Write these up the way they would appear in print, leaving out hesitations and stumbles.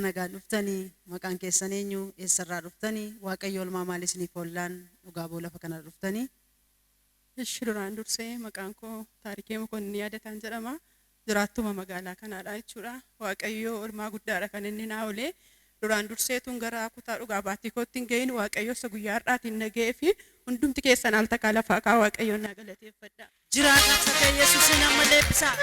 nagaan dhuftanii maqaan keessan eenyu eessarraa dhuftanii waaqayyo olmaa maal isiniif ollaan dhugaa boo lafa kana dhuftanii Duraan dursee maqaan koo Taarikee Mokonnin yaadataan jedhama. Jiraattuma magaalaa kanaadha jechuudha. Waaqayyo olmaa guddaadha kan inni naa oole. Duraan dursee tun gara kutaa dhugaa baattii kootti hin gahin waaqayyo isa guyyaa har'aatiin nagahee fi hundumti keessan al takkaa lafaa kaa waaqayyoon naa galateeffadha. jiraata saka yesuusin amma leebbisaa.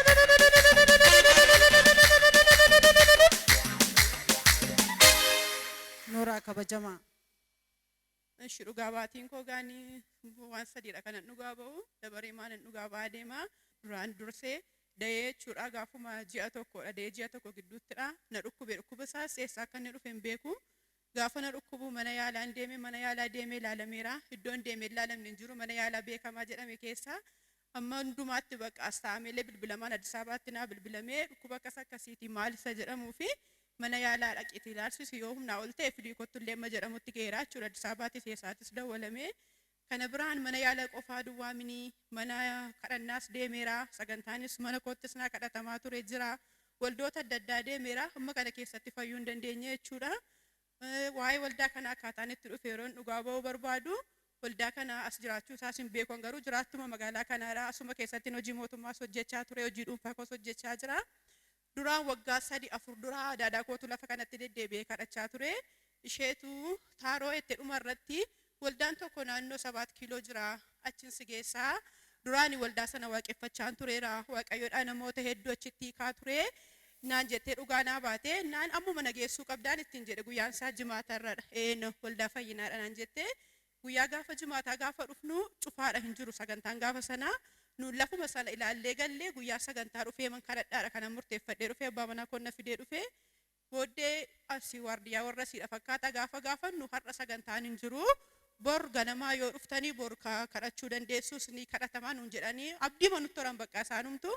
Nooraa kabajamaa. Dhugaa baatiin koo gaanii waan sadiidha kanan dhugaa ba'u. Dabaree maanan dhugaa ba'aa deema. Duraan dursee dahee jechuudha gaafuma ji'a tokkodha. Dahee ji'a tokko gidduuttidha. Na dhukkuba isaas eessaa akka inni dhufe hin beeku. Gaafa na dhukkubu mana yaalaa deemee ilaalameera. Iddoon deemee ilaalamne hin jiru mana yaalaa beekamaa jedhame keessa. Amma hundumaatti bakka astaameelee bilbilamaan Addis Ababaatti naa bilbilamee dhukkuba akkasiitii maal isa jedhamuu fi mana yaalaa dhaqiitii ilaalchisu yoo humnaa ol ta'e fidii kottullee amma jedhamutti geeraa jechuudha. Addis Ababaatti keessattis dawwalamee kana biraan mana yaalaa qofaa duwwaa mini mana kadhannaas deemeera. Sagantaanis mana koottis naa kadhatamaa ture jira. Waldoota adda addaa deemeera. Amma kana keessatti fayyuu hin dandeenye jechuudha. Waa'ee waldaa kanaa akkaataan itti dhufe yeroon dhugaa ba'uu barbaadu waldaa kana as jiraachuu isaas hin beekon garuu jiraattuma magaalaa kanaadha. Asuma keessatti hojii mootummaas hojjechaa ture, hojii dhuunfaa koos hojjechaa jira. Duraan waggaa 3-4 dura daadaa kootu lafa kanatti deddeebi'ee kadhachaa ture. Isheetu taaroo itti dhuma irratti waldaan tokko naannoo 7 kiiloo jira achiin si geessaa. Duraan waldaa sana waaqeffachaan tureera. Waaqayyoodhaan namoota hedduu achitti hiikaa ture. Naan jettee dhugaa naa baate naan ammuma na geessuu qabdaan ittiin jedhe guyyaan isaa jimaata irradha. Waldaa fayyinaadha naan jettee guyyaa gaafa jimaataa gaafa dhufnu cufaadha hin jiru sagantaan gaafa sanaa. Nuun lafuma sana ilaallee gallee guyyaa sagantaa dhufee man kadhadhaadha kanan murteeffadhee dhufee abbaa manaa koo na fidee dhufee booddee asii waardiyyaa warra siidha fakkaata gaafa nu har'a sagantaan hin jiru bor ganamaa yoo dhuftanii bor kadhachuu dandeessus ni kadhatamaa nuun jedhanii abdii manutti toran bakka isaanumtu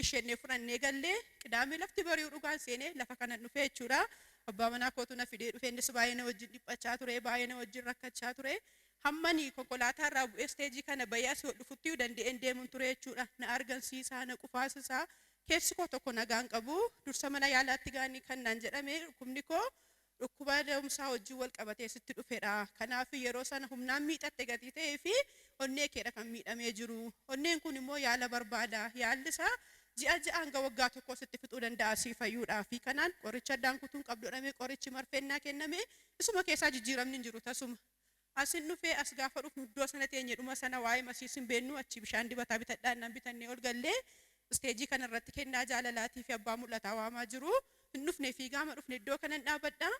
isheenee fudhannee gallee qidaamee lafti bari'uu dhugaan seenee lafa kanan dhufee jechuudha. Abbaa manaa kootu na fidee dhufee innis baay'ee na wajjin dhiphachaa ture baay'ee na wajjin rakkachaa ture. Hammanii konkolaataa irraa bu'ee isteejii kana bayyaa si dhufutti danda'een deemuun ture jechuudha. Na argansiisaa na qufaasisaa keessi koo tokko nagaan qabu dursa mana yaalaatti gaanii kan naan jedhame dhukkubni koo dhukkuba da'umsaa wajjin wal qabatee sitti dhufedha. Kanaaf yeroo sana humnaan miidhatte gatii ta'ee fi onnee keedha kan miidhamee jiru. Onneen kun immoo yaala barbaada. Yaalli isaa ji'a hanga waggaa tokko sitti fixuu danda'a si fayyuudhaaf. Kanaan qoricha addaan kutuun qabdu dhamee qorichi marfeennaa kenname isuma keessaa jijjiiramni hin jiru tasuma. Asin dhufee as gaafa dhufnu iddoo sana teenye dhuma sana waa'ee masiisin beennu achi bishaan dibataa bitadhaan nan bitannee ol gallee isteejii kana irratti kennaa jaalalaatii fi abbaa mul'ataa waamaa jiru. Hin dhufne fiigaama dhufne iddoo kanan dhaabadha.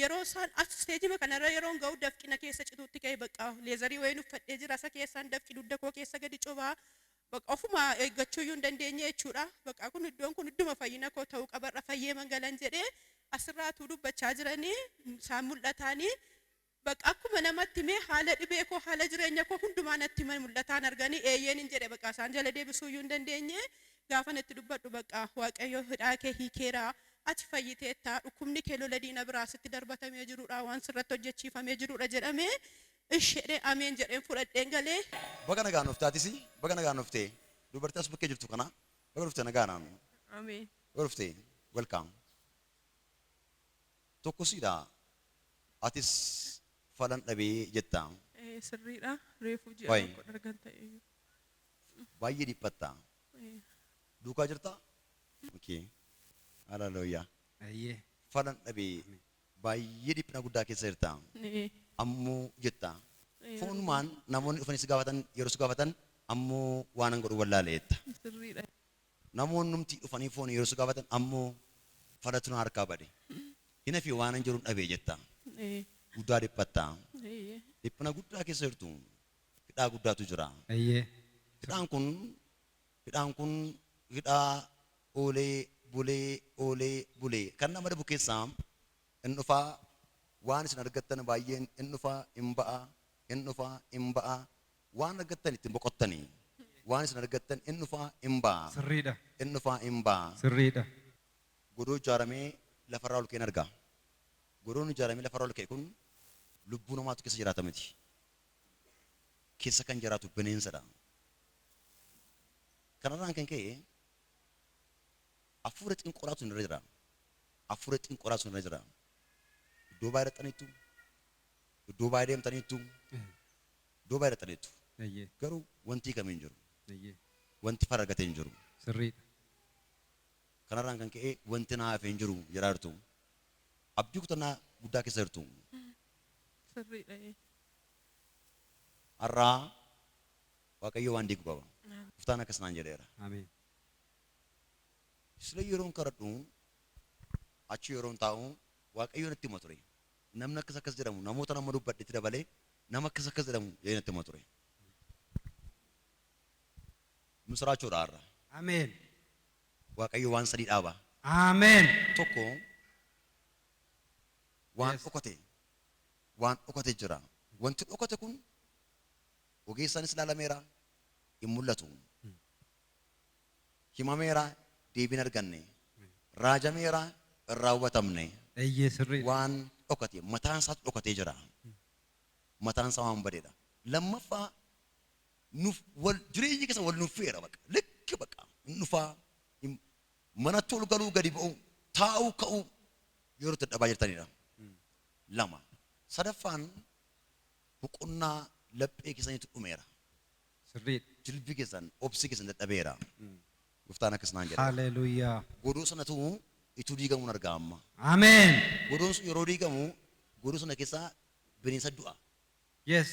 Yeroo isaan as isteejii kanarra yeroon ga'u dafqina keessa cituutti ka'e bakka leezarii wayiin uffadhee jira isa keessaan dafqi dugda koo keessa gadi cobaa. Bakka ofuma eeggachuu iyyuu hin dandeenye jechuudha. Bakka kun iddoon kun idduma fayyina koo ta'uu qabarra fayyee mangalan jedhee asirraatuu dubbachaa jiranii isaan mul'ataanii bakka akkuma namatti mee haala dhibee koo haala jireenya koo hundumaa natti mul'ataan arganii eeyyeen hin jedhe bakka isaan jala deebisuu iyyuu hin dandeenye gaafa natti dubbadhu bakka waaqayyo hidhaa kee hiikeera ati fayyiteetta dhukkubni kee lola diina biraa sitti darbatamee jirudha waan sirratti hojjechiifamee jirudha jedhamee ishee ameen jedheen fudhadheen galee. Baga nagaan dhuftaatis baga nagaan dhuftee dubartii as bakkee jirtu kana baga dhuftee nagaadhaan. Ameen. Baga dhuftee welcome. Tokkosiidha atis falan dhabee jetta. Sirriidha reefuu ji'a tokko dargan ta'e. Baay'ee dhiphatta. Duukaa jirta? Okay. Hallelujah. Falan dhabee baay'ee dhiphina guddaa keessa jirta. Ammoo jetta. Foonumaan namoonni dhufanii si gaafatan yeroo si gaafatan ammoo waan an godhu wallaaleetta. Sirriidha. Namoonni numti dhufanii foon yeroo si gaafatan ammoo falatu na harkaa bade. Hina fi waan an jiru dhabee jetta. Guddaa dhiphatta. Dhiphina guddaa keessa jirtu. Hidhaa guddaatu jira. Hidhaan kun hidhaa oolee bulee kan nama dhabu keessaa inni dhufaa waan isin argattan baay'een inni dhufaa hin ba'a waan argattan ittiin boqottanii waan isin argattan inni dhufaa hin ba'a. Sirriidha. Inni dhufaa hin ba'a. Sirriidha. Godoo ijaaramee lafarraa ol ka'een argaa. Godoon ijaaramee lafarraa ol ka'e kun lubbuu namaatu keessa jiraata miti. Keessa kan jiraatu bineensadha. Kanarraan kan ka'e hafuura xinqoraatu irra jira. Hafuura xinqoraatu irra jira. iddoo baay'ee dhaqxaniittu, iddoo baay'ee deemtaniittu, iddoo baay'ee dhaqxaniittu. Garuu wanti kamiin hin jiru. Wanti fara argatee hin jiru. Sirriidha. Kanarraan kan ka'e wanti naa hafee hin jiru jedhaa jirtu. Abdii kutannaa guddaa keessa jirtu. Sirriidha. Har'aa Waaqayyo waan diigu qaba. Gooftaan akkas naan jedheera. Ameen. Sila yeroon kadhadhu achi yeroon taa'u Waaqayyoon itti hima ture. Namni akkas jedhamu namoota nama dubbadhetti dabalee nama akkas jedhamu jedhee itti hima ture. Misiraachoodha har'a. Ameen. Waaqayyo waan sadii dhaaba. Ameen. Tokko waan dhokate. Waan dhokate jira. Wanti dhokate kun ogeessaanis ilaalameera hin mul'atu. Himameera deebiin arganne. Raajameera hin raawwatamne. Eeyyee sirriidha. Waan dhokate mataan isaatu dhokatee jira. Mataan isaa waan badeedha. Lammaffaa nuuf wal jireenyi keessa wal nuffeera baqa. Likki baqa. Nufaa manatti ol galuu gadi ba'u taa'uu ka'uu yeroo itti dadhabaa jirtanidha. Lama. Sadaffaan boqonnaa laphee keessanitti dhumeera. Sirriidha. Jilbii keessan obsi keessan dadhabeera. Gooftaan akkas naan jedha. Haleluuyaa. Godoo sanatu ituu diigamuun argaa amma. Ameen. Godoon sun yeroo diigamu godoo sana keessaa bineensa du'a. Yes.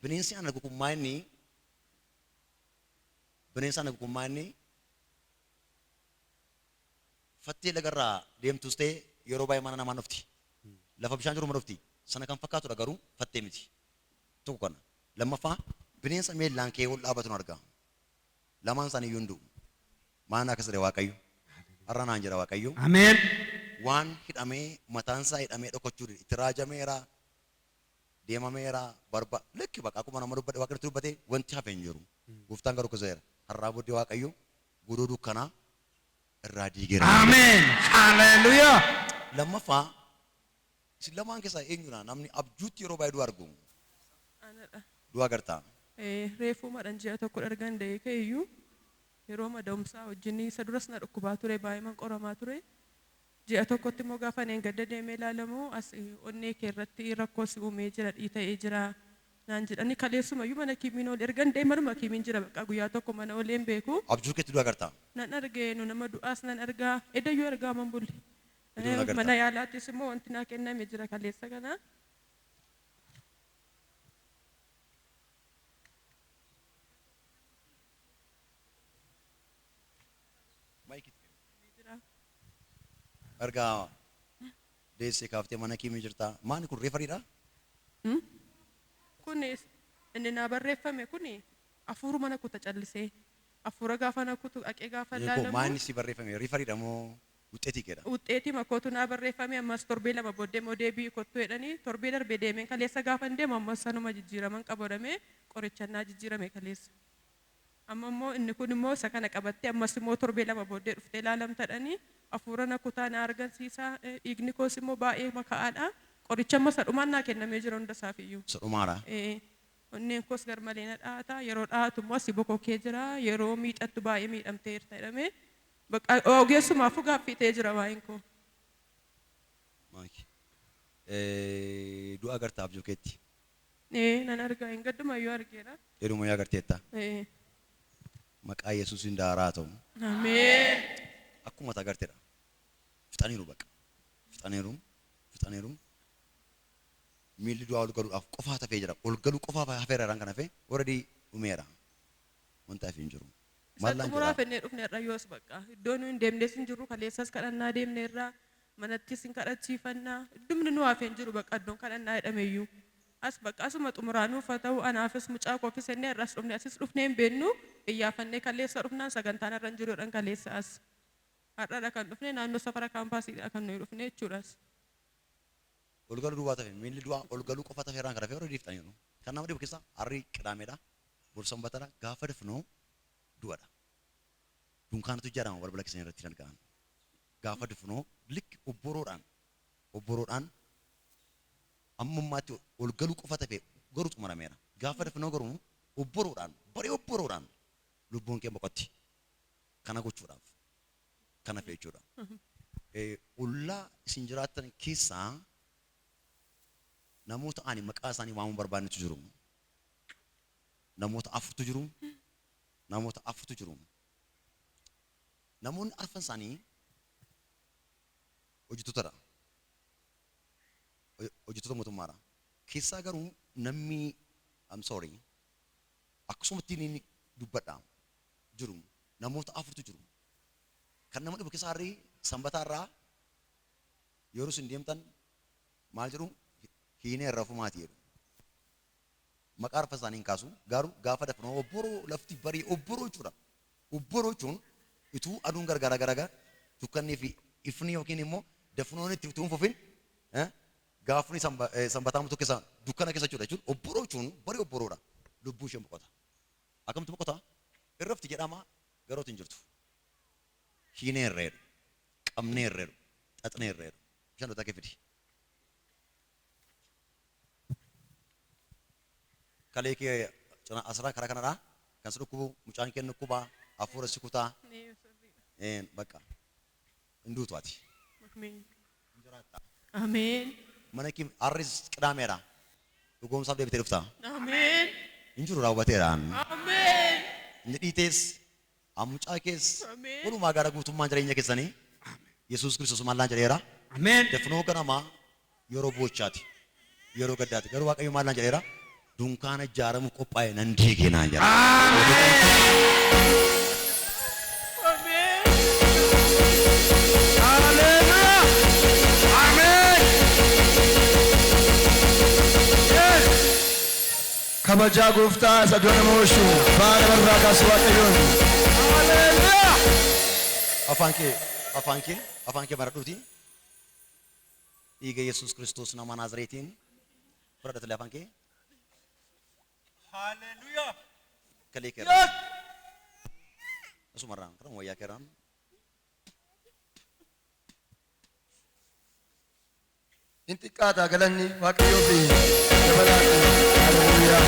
Bineensi ana gukummaa inni fattee lagarraa deemtus ta'e yeroo baay'ee mana namaa nufti. Lafa bishaan jiru nufti. Sana kan fakkaatudha garuu fattee miti. Tokko kana. Lammaffaa bineensa miillaan kee ol dhaabatu argaa. Lamaan isaanii iyyuu hin du'u. Maana akkas jedhe Waaqayyo. Har'a naan jedha Waaqayyo. Ameen. Waan hidhamee mataan isaa hidhamee dhokachuu itti raajameera. Deemameera likki baqa akkuma nama dubbate Waaqayyo dubbate wanti hafe hin jiru. Gooftaan garuu akkas jedha. Har'aa booddee Waaqayyo godoo dukkanaa irraa diigeera. Ameen. Haleluuyaa. Lammaffaa isin lamaan keessaa eenyudha namni abjuutti yeroo baay'ee du'a argu? Anadha. Du'a agartaa? Reefuu madhan ji'a tokko argan da'ee ka'eeyyuu yeroo mada'umsaa wajjin isa duras na dhukkubaa ture baay'ee qoramaa ture. Ji'a tokkotti immoo gaafa neen gadda deemee ilaalamu as onnee kee irratti rakkoo si uumee jira dhiita'ee jira naan jedhani kaleessumayyuu mana kiimiin ol ergan deemanuma kiimiin jira baqa guyyaa tokko mana oleen beeku. Abjuu keetti du'a agartaa? Nan argee nu nama du'aas nan argaa edayyuu argaa man bulle. Mana yaalaattis immoo wanti naa kenname jira kaleessa kana. Argaa deessee kaaftee mana kiimii jirtaa. Maani kun reefariidha? Kun inni naa barreeffame kun afuura mana kuta callisee afuura gaafa na kutu dhaqee gaafa ilaalamu. Maani si barreeffame reefariidha moo wuxxeetii keedha? Wuxxeetii makootu naa barreeffame ammas torbee lama booddee moo deebii kottu jedhanii torbee darbee deemeen kaleessa gaafa hin deemu ammas sanuma jijjiiraman qabadamee qorichannaa jijjiirame kaleessa. Amma immoo inni kun immoo isa kana qabattee ammas immoo torbee lama booddee dhuftee ilaalamtadhanii afuura na kutaa na argansiisaa dhiigni koos immoo baay'ee makaa'aadha. Qoricha amma sadhumaan naa kennamee jira hunda isaaf iyyuu. Sadhumaadha? Onneen koos garmalee na dhaata yeroo dhaatu immoo asii bokokee jira yeroo miidhattu baay'ee miidhamtee jirta jedhamee ogeessumaafuu gaaffitee jira waa'een koo. Du'a agartaa abjuu keetti? Nan argaa hin gaddumayyuu argeera. Jedhumayyuu agarteetta? Maqaa Yesuusiin daaraa ta'u. Ameen. Akkuma agarteedha. Fixaniiru baqa. Fixaniiru. Miilli du'aa ol galuudhaaf qofaa tafee jira. Ol galuu qofaa hafeera irraan kan hafe already dhumeera. Wanta hafe hin jiru. Muraaf inni dhufne irra yoos baqa. Iddoo nuyi hin deemnes hin jiru kaleessas kadhannaa deemne irraa manattis hin kadhachiifannaa. Iddumni nu hafe hin jiru baqa iddoon kadhannaa jedhameyyuu. As baqa asuma xumuraanuuf haa ta'u anaafis mucaa koofis inni irraas dhufne asis dhufnee hin beennu iyyaafannee kaleessa dhufnaan sagantaan irra hin jiruudhaan kaleessa as. Har'aadha kan dhufne naannoo safara kaampaasiidha kan nuyi dhufne jechuudhaas. Ol galuu duwwaa tafe miilli du'aa ol galuu qofa tafe irraan kan hafe already fixaniiru. Kan nama dhibu keessaa harri qidaameedha. Bor sanbataadha gaafa dhufnu du'adha. Dunkaanatu ijaarama balbala keessan irratti dalga'an. Gaafa dhufnu likki obboroodhaan ammummaatti ol galuu qofa tafe garuu xumurameera. Gaafa dhufnu garuu obboroodhaan lubbuun kee boqotti. Kana gochuudhaaf. Kana fe'achuudha. Ollaa isin jiraattan keessaa namoota ani maqaa isaanii waamuu barbaannetu jiru. Namoota afurtu jiru. Namoota afurtu jiru. Namoonni arfan isaanii hojjettootadha. Hojjettoota mootummaadha. Keessaa garuu namni I'm sorry akkasumatti inni dubbadha jiru. Namoota afurtu jiru. Kan nama dhibu keessaa harrii sanbataarraa yeroo isin deemtan maal jedhu hiinee rafumaati jedhu. Maqaa arfan isaanii hin kaasu garuu gaafa dafnoo obboroo lafti barii obboroo jechuudha. Obboroo jechuun ituu aduun gargara dukkannii fi ifni yookiin immoo dafnoon itti utuu hin fufin gaafni sanbataa mutu keessa dukkana keessa jechuudha jechuun obboroo jechuun barii obboroodha. Lubbuu isheen boqota. Akkamtu boqota? Irrafti jedhama garootiin jirtu. Hiinee irreedhu. Qabnee irreedhu. Xaxnee irreedhu. Bishaan dhootaa kee fidi. Kalee kee asirraa karaa kanarraa kan si dhukkubu mucaan kee dhukkubaa hafuura si kutaa bakka hinduutu ati. Ameen. Mana kee harris qidaameedha. Dhugoomsaaf deebitee dhuftaa. Ameen. Injiru raawwateeraan. Ameen. Inni dhiitees mucaa kees Ameen. walumaa gara guutummaan jireenya keessanii Yesuus Kiristoos maallaan jedheera. Ameen. Dafnoo ganamaa yeroo boochaati. Yeroo gaddaati. Garuu Waaqayyo maallaan jedheera. Dunkaana ijaaramuuf qophaa'e nan diigee naan jedha. Ameen. Hallelujah. Amen. Yes. Kabajaa gooftaa isa dura nama oolchu baala barraa kaasu Waaqayyoon. Hallelujah. Afaan kee baradhuuti. Dhiiga Yesuus Kiristoos nama Naazreetiin fudhadhatale afaan kee. Hallelujah. Kalee kee. Asumarraan kan wayyaa keeraan. Inni xiqqaata galanni Waaqayyoo fi dabalaati. Haleluuyaa.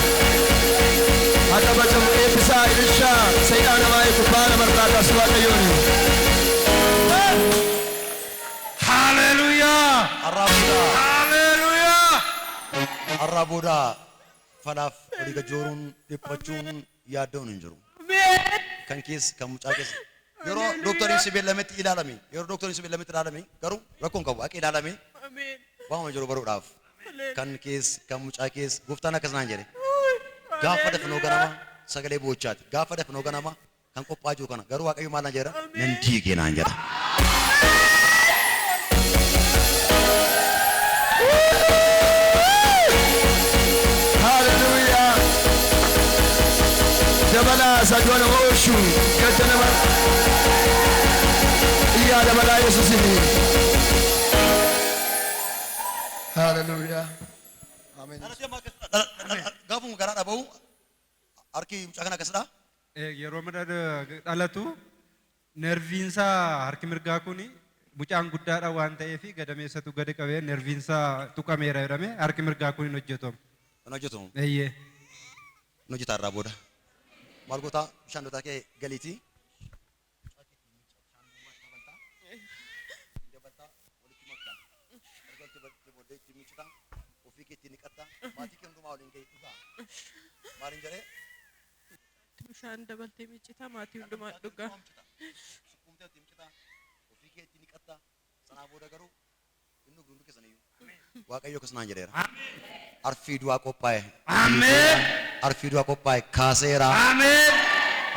Haa kabajamu eebbisaa ililchaa sayyidaan namaa eegu baala barraa kaasu Waaqayyoon. Hallelujah. Hallelujah. Har'aa booda falaaf olii gajjooruun dhiphachuun yaaddoon hin jiru. Kan keessa kan mucaa keessa yeroo dooktoriin si beellametti ilaalame garuu rakkoon qabu akka ilaalame Ameen. waamama jiru baruudhaaf kan keessa kan mucaa keessa gooftaan akkas naan jedhe gaafa dafnoo ganama sagalee boochaati gaafa dafnoo ganama kan qophaa jiru kana garuu Waaqayyo maal naan jedha nan diigee naan jedha. Haleluuyaa. Dabalaa isa dura nama oolchu gadda nama iyyaa dabalaa Yesuusiin. Haleluuyaa. Ameen. Gaafuma garaa dhaba'u harki mucaa kana akkasidha. Yeroo dhalatu nerviinsaa harki mirgaa kuni mucaan guddaadha waan ta'eef gadameessatu gadi qabee nerviinsaa tuqameera jedhame harki mirgaa kun hin hojjetamu. Kan hojjetu Eeyyee. hin hojjeta irraa booda. Maal gootaa bishaan dhootaa kee galiitii. Ofii keetti ni qatta. Maatii kee hundumaa waliin gahee dhugaa. Maaliin jedhee? Bishaan dabaltee miccita maatii hundumaa dhugaa. Sukkuumtee itti miccita. Ofii keetti ni qatta. Sanaa booda garuu inni hundi keessaniyyuu. Waaqayyo akkas naan jedheera. Arfii du'aa qophaa'e. Ameen. Arfii du'aa qophaa'e kaaseera. Ameen.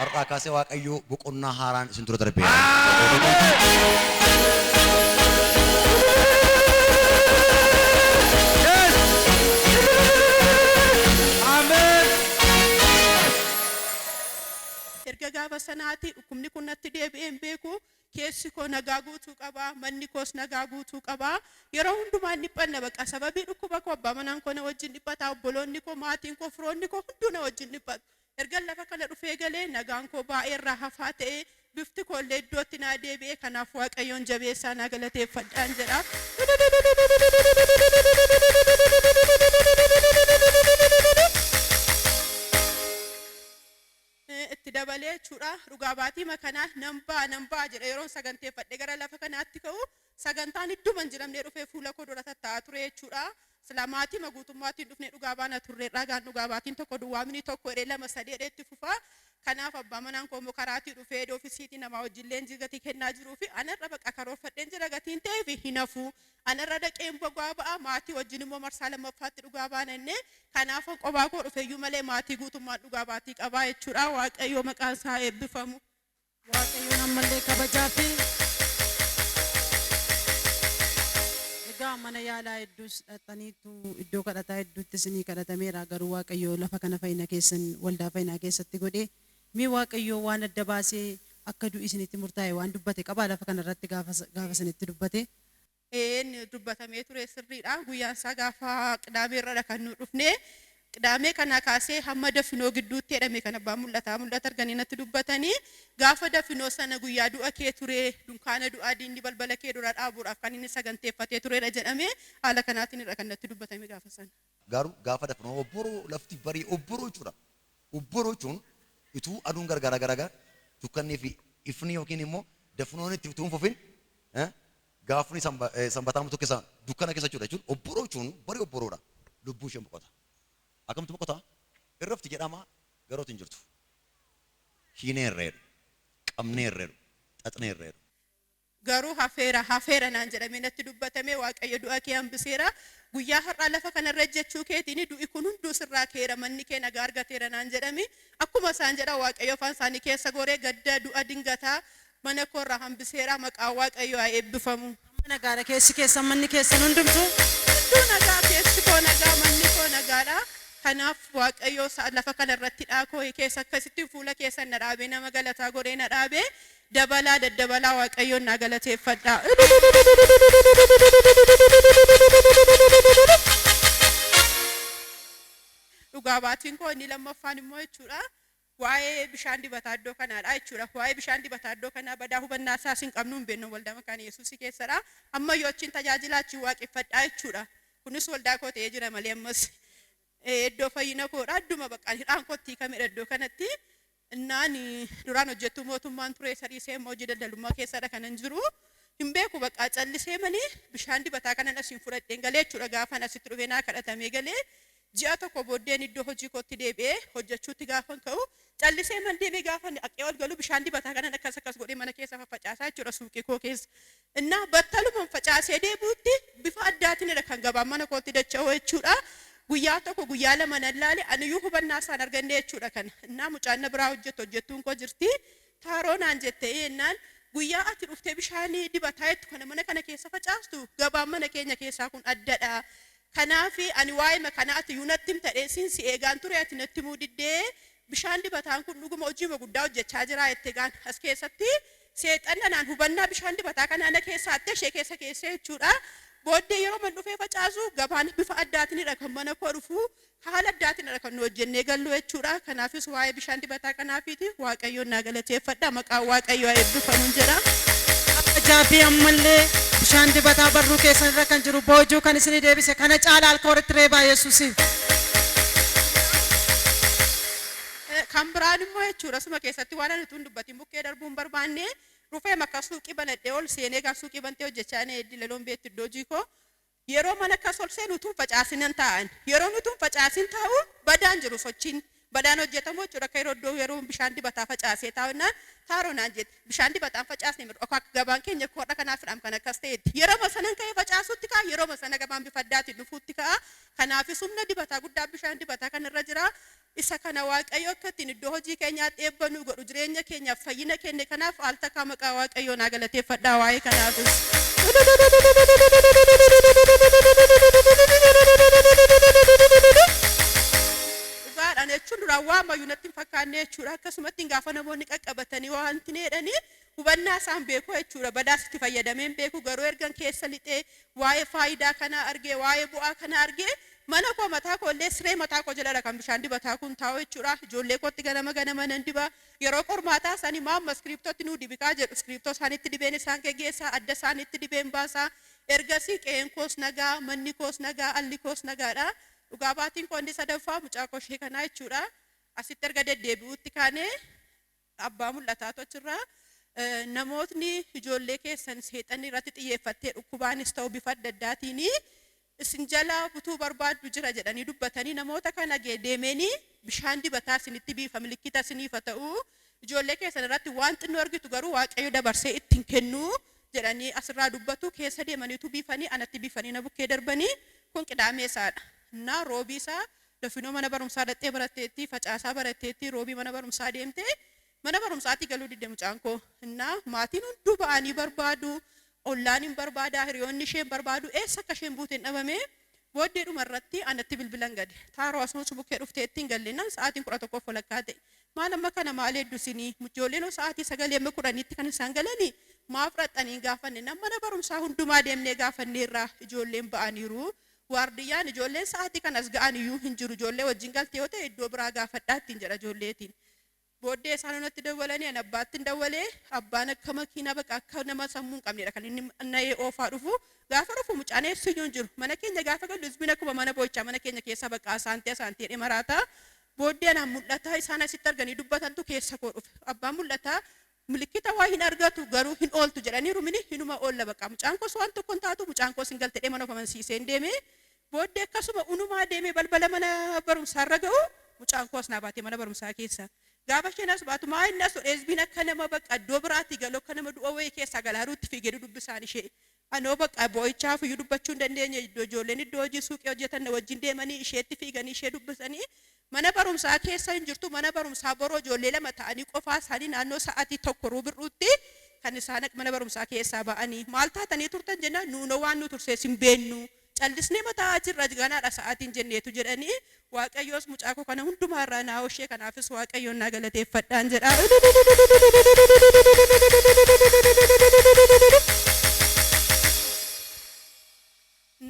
Har'aa kaasee Waaqayyo boqonnaa haaraan isin dura darbeera. Yes. Ameen. Erga gaafa sanaati dhukkubni kun natti deebi'ee hin beeku. Keessi koo nagaa guutuu qabaa, manni koos nagaa guutuu qabaa. Yeroo hundumaa dhiphanna baqa sababii dhukkuba koo abbaa manaan koo na wajjin dhiphataa, obboloonni koo, maatiin koo, firoonni koo hunduu na wajjin dhiphatu. Erga lafa kana dhufee galee nagaan koo baay'ee irraa hafaa ta'ee bifti koo illee iddootti naa deebi'ee kanaaf Waaqayyoon jabeessaa naa galateeffadhaan jedha. Itti dabalee jechuudha dhugaa baatii makanaa nan baa jedha yeroon saganteeffadhe gara lafa kanaatti ka'u sagantaan idduman jedhamnee dhufee fuula koo dura taa'aa ture jechuudha. Islaamaatii maguutummaatiin dhufnee dhugaa baana turre dhagaan dhugaa baatiin tokko duwwaamni tokko edee lama sadii edeetti fufaa. Kanaaf abbaa manaan koo karaatii dhufee ofiisiitii namaa wajjin leenjii gatii kennaa jiruu fi anarra baqa karoorfadheen jira gatiin ta'ee fi hin hafu. Anarra dhaqeen dhugaa ba'a maatii wajjin immoo marsaa lammaffaatti dhugaa baanannee kanaaf qophaa koo dhufeeyyuu malee maatii guutummaan dhugaa baatii qabaa jechuudha. Waaqayyo maqaan isaa eebbifamu. Waaqayyoon ammallee kabajaa fi egaa mana yaalaa hedduus dhaqxaniitu iddoo kadhataa hedduutti isinii kadhatameera garuu Waaqayyo lafa kana fayyina keessan waldaa fayyinaa keessatti godhee mi Waaqayyo waan adda baasee akka du'i isinitti murtaa'e waan dubbate qabaa lafa kana irratti gaafa isinitti dubbate. Dubbatamee ture sirriidha. Guyyaan isaa gaafa qidaamee irra kan nu dhufne qidaamee kana kaasee hamma dafinoo gidduutti jedhame kan abbaa mul'ata arganii natti dubbatanii gaafa dafinoo sana guyyaa du'a kee ture dunkaana du'aa diinni balbala kee dura dhaabuudhaaf kan inni saganteeffatee turedha jedhamee haala kanaatiin irra kan natti dubbatame gaafa sana. Garuu gaafa dafinoo obboroo lafti barii obboroo jechuudha. Obboroo jechuun ituu aduun gargaara dukkannee fi ifni yookiin immoo dafinoon itti utuu hin fufin gaafni sanbataa mutu keessa dukkana keessa jechuudha. Obboroo jechuun barii obboroodha. Lubbuu ishee boqota. Akkamtu boqota? Irrafti jedhama garootu hin jirtu. Hiinee irreeru, qabnee irreeru, xaxnee irreeru. Garuu hafeera naan jedhamee natti dubbatame Waaqayyo du'a kee hambiseera. Guyyaa har'aa lafa kanarra jechuu keetiin du'i kun hunduu sirraa keera manni kee nagaa argateera naan jedhame. Akkuma isaan jedha Waaqayyo afaan isaanii keessa goree gadda du'a dingataa mana koorraa hambiseera maqaa Waaqayyo haa eebbifamu. Nagaadha keessi keessan manni keessan hundumtu. Hunduu nagaa keessi koo nagaa manni koo nagaadha. Kanaaf Waaqayyo lafa kanarratti dhaakoo keessa akkasitti fuula keessan na dhaabee nama galataa godhee na dhaabee daddabalaa Waaqayyoon na galateeffadha. Dhugaa baatiin koo inni lammaffaan immoo jechuudha. Waa'ee bishaan dibataa iddoo kanaadha jechuudha. Waa'ee bishaan dibataa iddoo kanaa badaa hubannaa isaas hin qabnu hin beeknu waldaa maqaan Yesuus keessadha. Amma yoo achiin tajaajilaachi waaqeffadhaa jechuudha. Kunis waldaa koo ta'ee jira malee ammas. Iddoo fayyina koodha adduma baqqaan hidhaan kottii kamidha iddoo kanatti innaan duraan hojjettuu mootummaan ture sariisee immoo hojii daldalummaa keessadha kanan jiru hin beeku baqqaa callisee malee bishaan dibataa kanan asiin fudhadheen galee jechuudha gaafan asitti dhufee naa kadhatamee galee ji'a tokko booddeen iddoo hojii kootti deebi'ee hojjechuutti gaafan ka'u callisee man deemee gaafan dhaqee ol galu bishaan dibataa kanan akkas godhee mana keessa faffacaasaa jechuudha suuqii koo keessa innaa battalumaan facaasee deebi'utti bifa addaatiin kan gabaan mana kootti dacha'u jechuudha. Guyyaa tokko guyyaa lama nan laale aniyyuu hubannaa isaan arganne jechuudha kana. Innaa mucaan na biraa hojjettuun koo jirti. Taaroo naan jettee ennaan guyyaa ati dhuftee bishaan dibataa jettu kana mana kana keessa facaastu gabaan mana keenya keessaa kun addadha. Kanaaf ani waa'ee kana ati yuu natti himtadhee si eegaan ture ati natti himuu diddee bishaan dibataan kun dhuguma hojii guddaa hojjechaa jira jettee gaan as keessatti seexannaan hubannaa bishaan dibataa kana ana keessaa ishee keessa jechuudha. Booddee yeroo man dhufee facaasu gabaan bifa addaatiin kan mana koo dhufu haala addaatiin kan nu hojjennee gallu jechuudha. Kanaafis waa'ee bishaan dibataa kanaafiiti Waaqayyoon na galateeffadha maqaan Waaqayyoo eebbifamu jedha. Jaabii ammallee bishaan dibataa barruu keessan irra kan jiru boojuu kan isinii deebise kana caalaa alkooritti reebaa Yesuusiif. Kan biraan immoo jechuudha suma keessatti waan ani tun dubbatiin bukkee darbuun barbaanne rufee makka suuqii banadhee ol seenee kan suuqii bantee hojjechaa eeddi laloon beetti iddoo jiikoo yeroo mana akkas ol seenu utuun facaasinan taa'an yeroo nutuun facaasin taa'u badaan jiru sochiin badaan hojjetamu jechuudha akka yeroo bishaan dibataa facaasee taa'unnaan taaroo naan jette bishaan dibataan facaasne akka gabaan keenya koodha kanaafidhaam kan akkas ta'etti yeroo masanan ka'ee facaasutti ka'a yeroo masana gabaan bifa addaatiin dhufuutti ka'a kanaafis humna dibataa guddaa bishaan dibataa kanarra jira. Isa kana Waaqayyo akka ittiin iddoo hojii keenyaatti eebbanuu godhu jireenya keenyaaf fayyina kenne kanaaf al takkaa maqaa Waaqayyoo naa galateeffadhaa waa'ee kanaafis. Dhugaadhaan jechuun duraan waan mayyuu natti hin fakkaanne jechuudha akkasumatti gaafa namoonni qaqqabatanii waan tineedhanii hubannaa isaan beeku jechuudha badaasitti fayyadameen beeku garuu ergan keessa lixee waa'ee faayidaa kanaa argee waa'ee bu'aa kanaa argee mana koo mataa koo illee siree mataa koo jala kan bishaan dibataa kun taa'u jechuudha ijoollee kootti ganama nan diba yeroo qormaataa isaanii maamma iskiriiptootti nuu dibikaa jedhu iskiriiptoo isaanitti dibeen isaan geggeessaa adda isaanitti dibeen baasaa ergasii qe'een koos nagaa manni koos nagaa alli koos nagaadha dhugaa baatiin koo inni sadaffaa mucaa koo ishee kanaa jechuudha asitti erga deddeebi'uutti kaanee abbaa mul'ataa tochirraa namootni ijoollee keessan seexanni irratti xiyyeeffattee dhukkubaanis ta'u bifa adda addaatiin isin jalaa butuu barbaaddu jira jedhanii dubbatanii namoota kana deemanii bishaan dibataa isinitti biifa milikkita isiniif ta'u ijoollee keessan irratti waan xinnoo argitu garuu Waaqayyo dabarsee ittiin kennuu jedhanii asirraa dubbatu keessa deemaniitu biifanii anatti biifanii na bukkee darbanii kun qidaameessaadha. Innaa roobii isaa dafinoo mana barumsaa dhattee baratteetti facaasaa baratteetti roobii mana barumsaa deemtee mana barumsaatti galuu didde mucaan koo. Innaa maatiin hunduu ba'anii barbaadu ollaan hin barbaadaa hiriyoonni isheen barbaadu eessa akka isheen buuteen dhabame booddeedhuma irratti anatti bilbilan gadi taaroo asuus bukkee dhufteetti hin gallinaan sa'aatiin 11 walakkaa ta'e maal amma kana maal heddusinii ijoolleen sa'aatii 9:10 kan isaan galanii maaf fudhatanii gaafanne nama mana barumsaa hundumaa deemnee gaafanneerraa ijoolleen ba'aniiru waardiyyaan ijoolleen sa'aatii kanas ga'an iyyuu hin jiru ijoollee wajjin galtee yoo ta'e iddoo biraa gaafadhaa ittiin jedha ijoolleetiin. Booddee isaan natti dawwalanii an abbaatti dawwalee abbaan akka makiinaa baqa akka nama sammuu hin qabnedha kan inni na'ee oofaa dhufu gaafa dhufu mucaan eessu hin jiru mana keenya gaafa gallu isbiin akkuma mana boo'ichaa mana keenya keessa baqa asaantee maraata booddee anaan mul'ata isaan asitti arganii dubbatantu keessa koo dhufe abbaan mul'ata milikkita waa hin argatu garuu hin ooltu jedhaniiru mini hinuma oolla baqa mucaan koos waan tokko hin taatu mucaan koos hin galtedhee mana ofamansiisee hin deeme booddee akkasuma unumaa deemee balbala mana barumsaarra ga'u mucaan koos naa baatee mana barumsaa keessa. Gaafa isheen as baatu maa inni as esbiin akka nama baqa iddoo biraatti galoo akka nama du'a wayii keessaa galaaruutti fiigee dubbisaan ishee anoo baqa boo'ichaaf iyyuu dubbachuu hin dandeenye ijoolleen iddoo hojii suuqii hojjetan wajjin deemanii isheetti fiiganii ishee dubbisanii mana barumsaa keessa hin jirtu mana barumsaa boroo ijoollee lama ta'anii qofaa isaanii naannoo sa'aatii 1 ruubirruutti kan isaan mana barumsaa keessaa ba'anii maal taatanii turtan jenna nuunoo waan nu tursees hin beennu callisnee mataa jirra ganaadha sa'aatiin jenneetu jedhanii Waaqayyoos mucaa koo kana hundumaa irraa naa hoshee kanaafis Waaqayyoon naa galateeffadhaan jedha.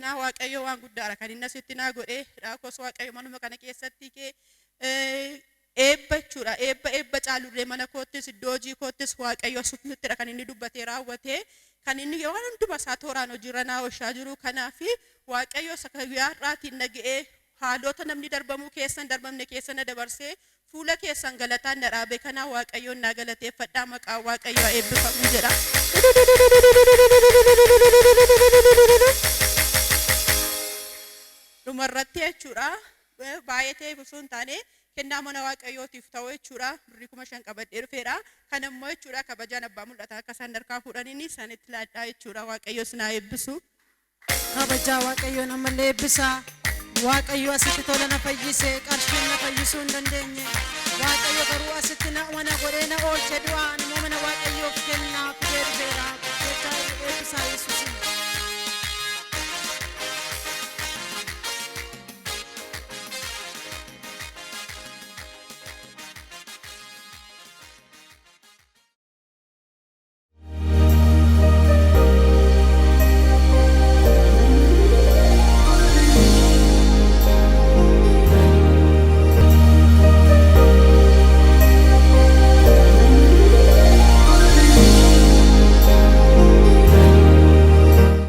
Naa Waaqayyo waan guddaadha kan inni asitti naa godhee dhaakos Waaqayyo manuma kana keessatti kee eebba jechuudha eebba caalurree mana koottis iddoo hojii koottis Waaqayyo asittiidha kan inni dubbatee raawwatee kan inni waan hunduma isaa tooraan hojiirra naa hoshaa jiru kanaafi Waaqayyo sakayyaa irraatiin naga'ee haalota namni darbamuu keessan darbamne keessan dabarsee fuula keessan galataan na dhaabe kana Waaqayyoon naa galateeffadhaa maqaa Waaqayyoo eebbifamu jedha. Dhumarratti jechuudha baay'atee ibsuu hin taane kennaa mana Waaqayyootiif ta'u jechuudha birrii 5,000 qabadhee dhufeera kan immoo jechuudha kabajaan abbaa mul'ata akka isaan harkaa fuudhanii sanitti laadhaa jechuudha Waaqayyo sinaa eebbisu. Kabajaa Waaqayyoon ammallee eebbisaa. Waaqayyo asitti tola na fayyise qarshiin na fayyisuu hin dandeenye Waaqayyo garuu asitti na mana godhee na oolche du'aan immoo mana Waaqayyoof kennaa fidee dhufeera. Eebbisaa Yesuusin.